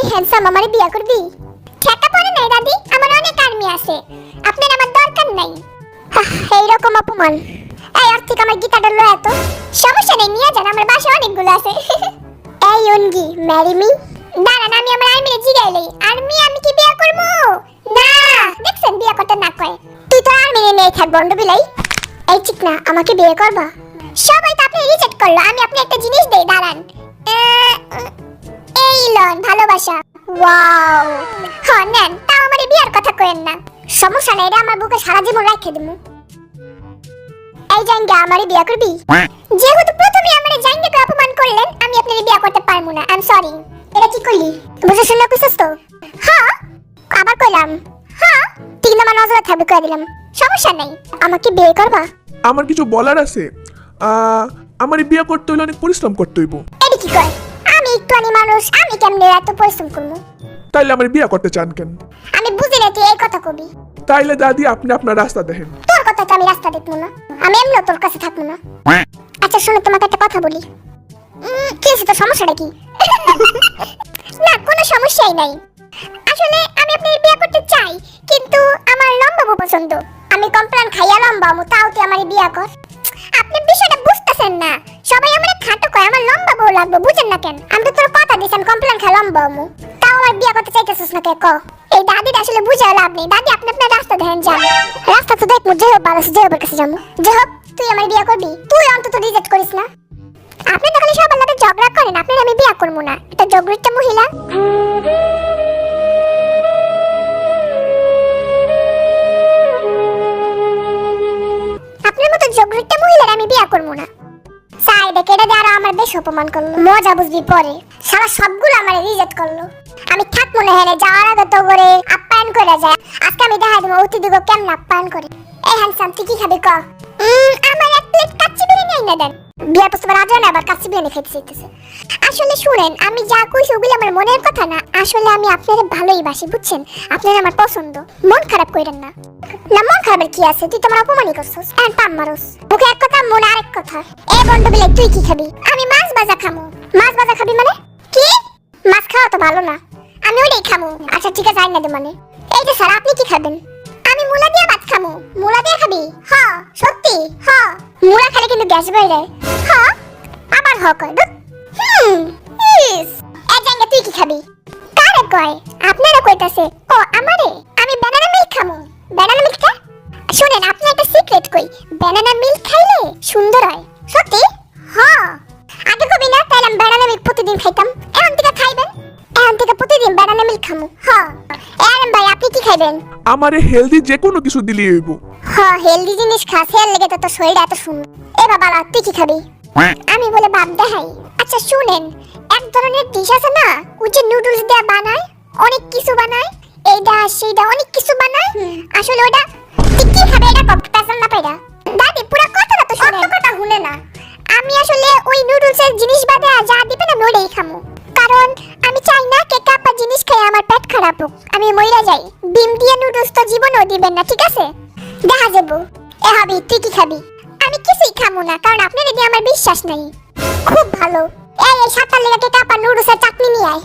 এই হ্যান্ডসাম আমারে বিয়া করবি? ঠেকা পড়ে নাই দাদি, আমার অনেক আর্মি আছে, আপনার আমার দরকার নাই। এইরকম অপমান। এই আর্থিক আমার গীতাটা লো এত সমস্যা নেই, নিয়ে যান, আমার বাসায় অনেকগুলো আছে। এই অনগি ম্যারি মি। দাঁড়ান, আমি আমার আর্মিরে জিগাইলেই আর্মি আমি কি বিয়া করবো? না, দেখছেন বিয়া করতে না কয়। তুই তো আর্মিরে নিয়ে থাক বন্ড বিলাই। এই চিকনা আমাকে বিয়ে করবা? সবাই তো আপনি রিজেক্ট করলো, আমি আপনি একটা জিনিস দেই, দাঁড়ান। এই লন ভালোবাসা। ওয়াও, হ্যাঁ নেন, তাও আমারে বিয়ার কথা কইেন না। সমস্যা নেই, এটা আমার বুকে সারা জীবন রাখে দিমু। এই জাঙ্গা আমারে বিয়া করবি? যেহেতু প্রথমে আমারে জাঙ্গাকে অপমান করলেন, আমি আপনারে বিয়া করতে পারবো না, আই এম সরি। এটা কি কইলি? বুঝে শুনে কইছস তো? হ্যাঁ, আবার কইলাম। হ্যাঁ, তিন নাম্বার নজরে থাকবে কই দিলাম। সমস্যা নেই, আমাকে বিয়ে করবা? আমার কিছু বলার আছে। আমার বিয়ে করতে হলে অনেক পরিশ্রম করতে হইব। এটা কি কয়? আমি একটুখানি মানুষ, আমি কেমনে এত পরিশ্রম করবো? তাইলে আমার বিয়ে করতে চান কেন? আমি বুঝি না তুই এই কথা কবি। তাইলে দাদি আপনি আপনার রাস্তা দেখেন। তোর কথা তো আমি রাস্তা দেখবো না, আমি এমনি তোর কাছে থাকবো না। আচ্ছা শোনো, তোমাকে একটা কথা বলি। কি হয়েছে, তোর সমস্যাটা কি? না, কোনো সমস্যাই নাই। আসলে আমি আপনার বিয়ে করতে চাই, কিন্তু আমার লম্বা বউ পছন্দ। আমি কমপ্লেন খাইয়া লম্বা আমু, তাও তুই আমার বিয়ে কর। আপনি বিষয়টা বুঝতেছেন না, সবাই আমার খাটো কয়, আমার লম্বা বউ লাগবে, বুঝেন না কেন? আমি তো তোর কথা দিছি আমি কমপ্লেন খাই লম্বা আমু, তাও আমার বিয়ে করতে চাইতেছিস না কে ক? এই দাদির আসলে বুঝে লাভ নেই। দাদি আপনি আপনার রাস্তা দেখেন, যান। রাস্তা তো দেখবো, যে হোক বালাস, যে হোক কাছে যাবো, যে হোক। তুই আমার বিয়ে করবি? তুই অন্তত রিজেক্ট করিস না। আপনি তো খালি সবার সাথে ঝগড়া করেন, আপনার আমি বিয়ে করবো না, এটা জগরিটা মহিলা। আপনার মতো জগরিটা মহিলার আমি বিয়ে করবো না। সাইডে কেটে দিয়ে আরো আমার বেশ অপমান করলো, মজা বুঝবি পরে। সারা সবগুলো আমার রিজেক্ট করলো। আমি থাকবো না, হেরে যাওয়ার আগে তো করে আপ্যায়ন করে যায়। আজকে আমি দেখা দেবো অতিথিকে কেমন আপ্যায়ন করে। এই হ্যান্ডসাম তুই কি খাবি ক? আমার এক প্লেট কাচ্চি বিরিয়ানি এনে দেন। বিয়ার প্রস্তাব রাজা না, আবার কাচ্চি বিরিয়ানি খেতে চাইতেছে। আসলে শুনেন, আমি যা কইছি ওগুলো আমার মনের কথা না। আসলে আমি আপনারে ভালোই বাসি, বুঝছেন? আপনার আমার পছন্দ, মন খারাপ কইরেন না। না, মন খারাপের কি আছে? তুই তোমার অপমানই করছস, এন্ড পাম মারস। মুখে এক কথা, মনে আরেক কথা। এই বন্ধু বিলে তুই কি খাবি? আমি মাছ ভাজা খামু। মাছ ভাজা খাবি মানে কি? মাছ খাওয়া তো ভালো না, আমি ওইটাই খামু। আচ্ছা ঠিক আছে, আইনা দে মানে। এই যে স্যার, আপনি কি খাবেন? আমি মুলা দিয়ে ভাত খামু। মুলা দিয়ে খাবি? হ্যাঁ সত্যি? হ্যাঁ, মুলা খেলে কিন্তু গ্যাস বের যায়। হ্যাঁ, আবার হ কয় দুধ। ইস, এই জায়গা তুই কি খাবি? কারে কয়? আপনারা কইতাছে। ও আমারে? আমি ব্যানানা মিল্ক খামু। ব্যানানা মিল্ক খা? শুনেন, আপনি একটা সিক্রেট কই, ব্যানানা মিল্ক খাইলে সুন্দর হয়। সত্যি? হ্যাঁ, আগে কবি না, তাইলে আমি ব্যানানা মিল্ক প্রতিদিন খাইতাম। এখন থেকে খাইবেন? এখন থেকে প্রতিদিন ব্যানানা মিল্ক খামু। হ্যাঁ। আরাম ভাই, আপনি কি খাইবেন? আমারে হেলদি যে কোনো কিছু দিলেই হইব। হ্যাঁ, হেলদি জিনিস খাস, হেল লেগে তো তোর শরীর এত সুন্দর। এ বাবা, তুই কি খাবি? আমি বলে বাপ দেখাই। আচ্ছা শুনেন, এক ধরনের ডিশ আছে না, ওই যে নুডলস দিয়ে বানায়, অনেক কিছু বানায়, এইটা সেইটা অনেক কিছু বানায়। আসলে ওটা তুই কি খাবে? এটা কম পেছন না পাইরা দাদি পুরো কথাটা তো শুনে, কথা শুনে না। আমি আসলে ওই নুডলসের জিনিস বাদে যা দিবে না ওইটাই খামু, কারণ আমি চাই না কে কাপা জিনিস খেয়ে আমার পেট খারাপ হোক, আমি মইরা যাই। ডিম দিয়ে নুডলস তো জীবনও দিবেন না, ঠিক আছে? দেখা যাবো। এ হাবি, তুই কি খাবি? আমি কিছুই খামু না, কারণ আপনার এদিকে আমার বিশ্বাস নাই। খুব ভালো। এই সাতটার লেগে কাপা নুডলসের চাটনি নিয়ে আয়।